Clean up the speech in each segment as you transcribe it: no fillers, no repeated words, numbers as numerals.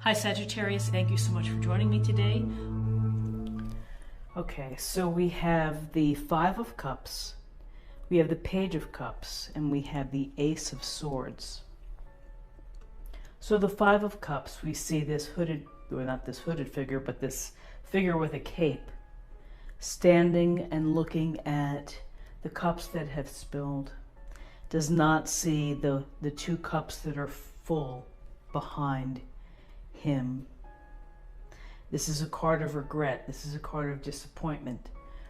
Hi Sagittarius, thank you so much for joining me today. Okay, so we have the Five of Cups, we have the Page of Cups, and we have the Ace of Swords. So the Five of Cups, we see this hooded, or not this hooded figure, but this figure with a cape, standing and looking at the cups that have spilled. Does not see the two cups that are full behind him. This is a card of regret. This is a card of disappointment.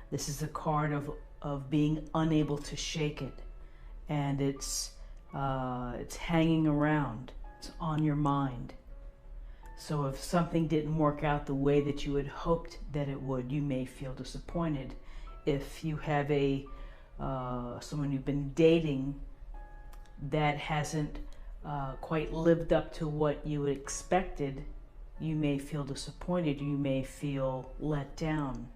This is a card of being unable to shake it, and it's hanging around. It's on your mind. So if something didn't work out the way that you had hoped that it would, you may feel disappointed. If you have someone you've been dating that hasn't quite lived up to what you expected, you may feel disappointed. You may feel let down.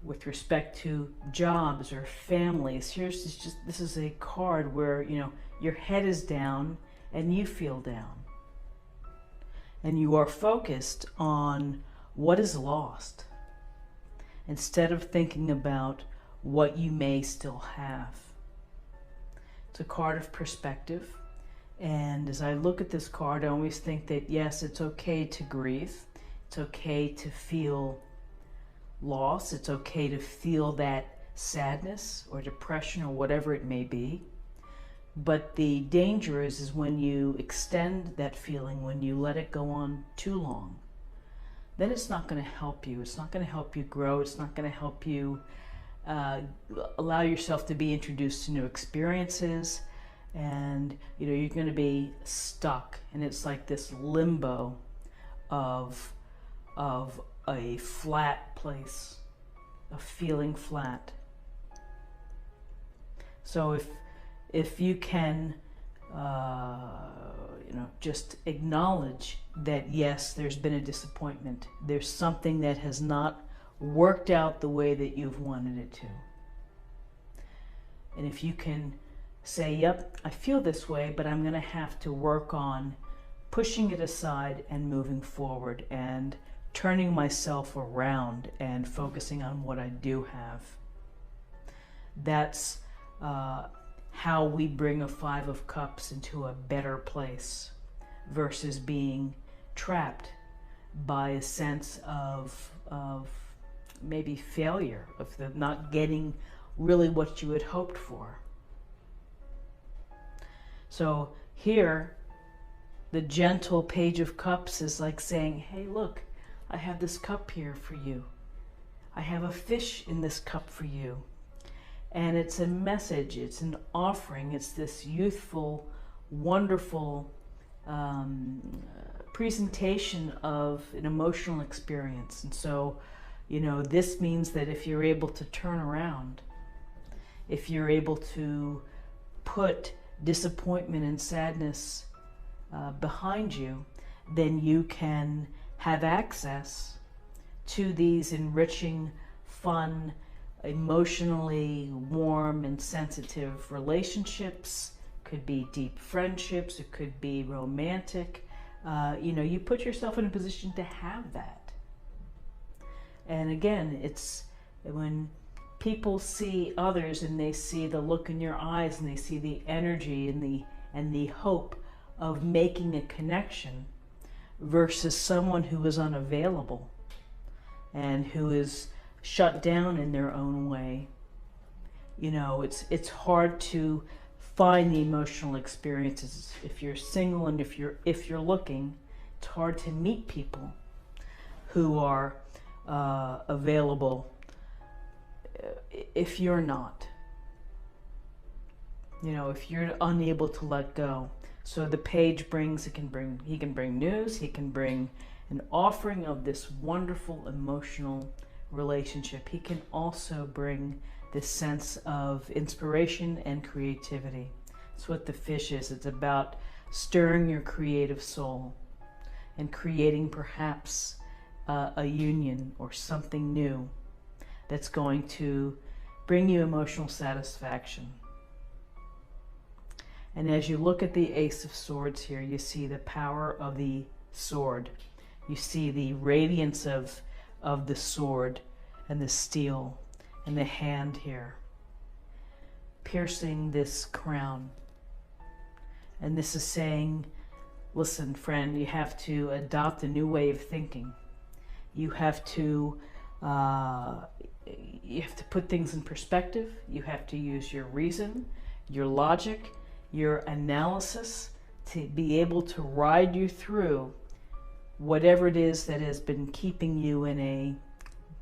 With respect to jobs or families, this is a card where your head is down and you feel down, and you are focused on what is lost instead of thinking about what you may still have. It's a card of perspective, and as I look at this card, I always think that yes, it's okay to grieve. It's okay to feel loss. It's okay to feel that sadness or depression or whatever it may be. But the danger is when you extend that feeling, when you let it go on too long, then it's not going to help you. It's not going to help you grow. It's not going to help you allow yourself to be introduced to new experiences, and you're going to be stuck, and it's like this limbo of a flat place, of feeling flat. So if you can just acknowledge that yes, there's been a disappointment, there's something that has not worked out the way that you've wanted it to. And if you can say, yep, I feel this way, but I'm going to have to work on pushing it aside and moving forward and turning myself around and focusing on what I do have. That's how we bring a Five of Cups into a better place versus being trapped by a sense of maybe failure, of not getting really what you had hoped for. So here, the gentle Page of Cups is like saying, hey, look, I have this cup here for you. I have a fish in this cup for you. And it's a message, it's an offering, it's this youthful, wonderful presentation of an emotional experience. And so, this means that if you're able to turn around, if you're able to put disappointment and sadness behind you, then you can have access to these enriching, fun, emotionally warm and sensitive relationships. Could be deep friendships, it could be romantic. You put yourself in a position to have that. And again, it's when people see others and they see the look in your eyes and they see the energy and the hope of making a connection versus someone who is unavailable and who is shut down in their own way. It's hard to find the emotional experiences. If you're single and if you're looking, it's hard to meet people who are available if you're not. If you're unable to let go. So the page he can bring news, he can bring an offering of this wonderful emotional relationship. He can also bring this sense of inspiration and creativity. That's what the fish is. It's about stirring your creative soul and creating perhaps a union or something new that's going to bring you emotional satisfaction. And as you look at the Ace of Swords here, you see the power of the sword. You see the radiance of the sword and the steel and the hand here, piercing this crown. And this is saying, listen, friend, you have to adopt a new way of thinking. You have to put things in perspective. You have to use your reason, your logic, your analysis to be able to ride you through whatever it is that has been keeping you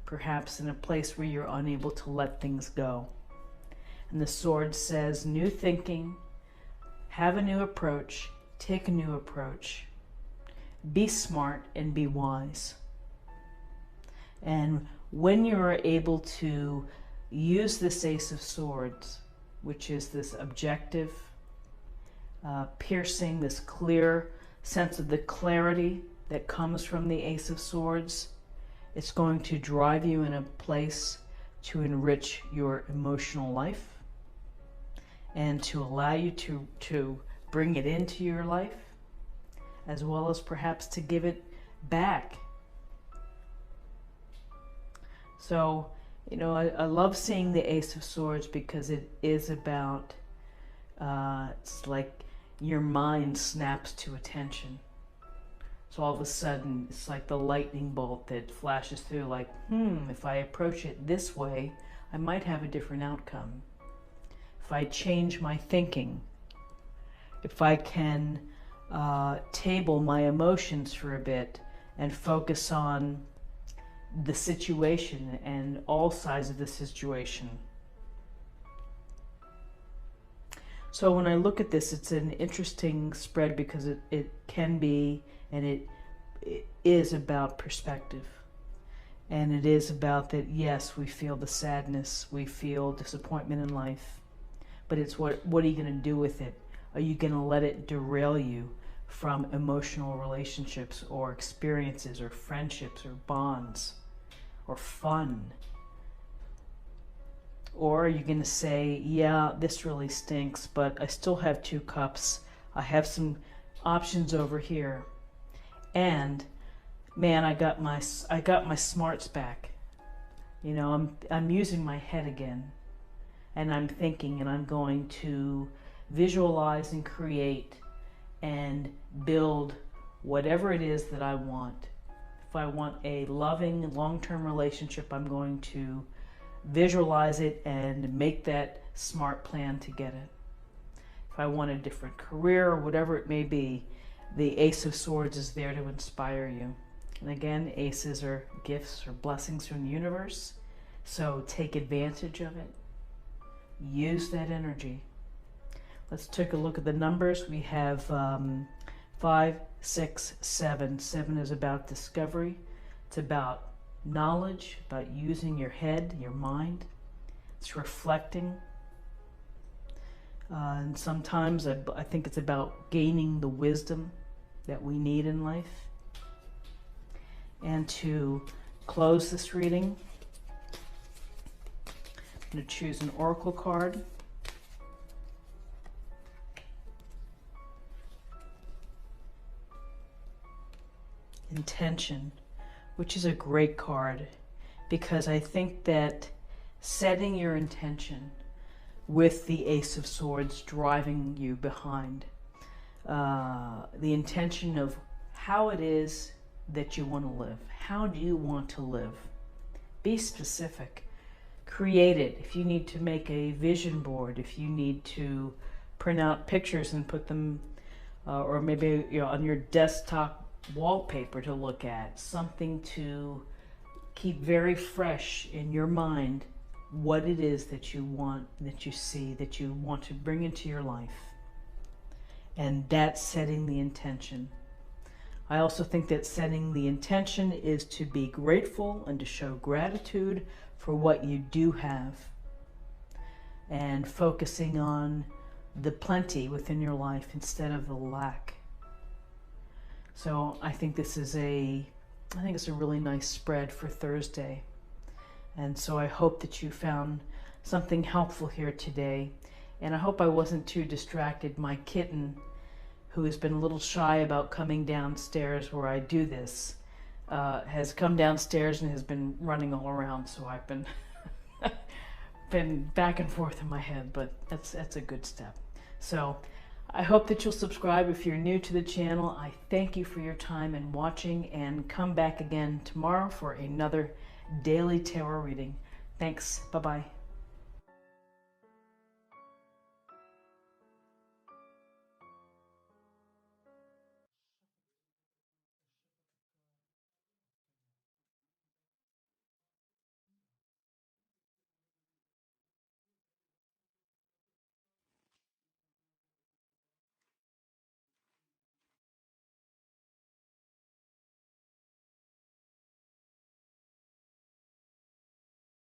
perhaps in a place where you're unable to let things go. And the sword says, new thinking, have a new approach, take a new approach, be smart and be wise. And when you're able to use this Ace of Swords, which is this objective, piercing, this clear sense of the clarity that comes from the Ace of Swords, it's going to drive you in a place to enrich your emotional life and to allow you to bring it into your life, as well as perhaps to give it back. So, you know, I love seeing the Ace of Swords because it is about, it's like your mind snaps to attention. So all of a sudden, it's like the lightning bolt that flashes through, like, if I approach it this way, I might have a different outcome. If I change my thinking, if I can table my emotions for a bit and focus on the situation and all sides of the situation. So when I look at this, it's an interesting spread because it can be, and it is about perspective. And it is about that, yes, we feel the sadness, we feel disappointment in life, but it's what are you going to do with it? Are you going to let it derail you from emotional relationships or experiences or friendships or bonds or fun? Or are you going to say, yeah, this really stinks, but I still have 2 cups. I have some options over here. And man, I got my smarts back. You know, I'm using my head again. And I'm thinking, and I'm going to visualize and create and build whatever it is that I want. If I want a loving, long-term relationship, I'm going to visualize it and make that smart plan to get it. If I want a different career or whatever it may be, the Ace of Swords is there to inspire you. And again, aces are gifts or blessings from the universe. So take advantage of it. Use that energy. Let's take a look at the numbers. We have 5, 6, 7. 7 is about discovery. It's about knowledge, about using your head, your mind. It's reflecting. And sometimes I think it's about gaining the wisdom that we need in life. And to close this reading, I'm going to choose an oracle card. Intention, which is a great card because I think that setting your intention with the Ace of Swords driving you behind, the intention of how it is that you want to live. How do you want to live? Be specific. Create it. If you need to make a vision board, if you need to print out pictures and put them, or maybe on your desktop wallpaper to look at, something to keep very fresh in your mind what it is that you want, that you see, that you want to bring into your life. And that's setting the intention. I also think that setting the intention is to be grateful and to show gratitude for what you do have, and focusing on the plenty within your life instead of the lack. So I think this is it's a really nice spread for Thursday. And so I hope that you found something helpful here today. And I hope I wasn't too distracted. My kitten who has been a little shy about coming downstairs where I do this, has come downstairs and has been running all around. So I've been been back and forth in my head, but that's a good step. So I hope that you'll subscribe if you're new to the channel. I thank you for your time and watching, and come back again tomorrow for another daily tarot reading. Thanks. Bye-bye.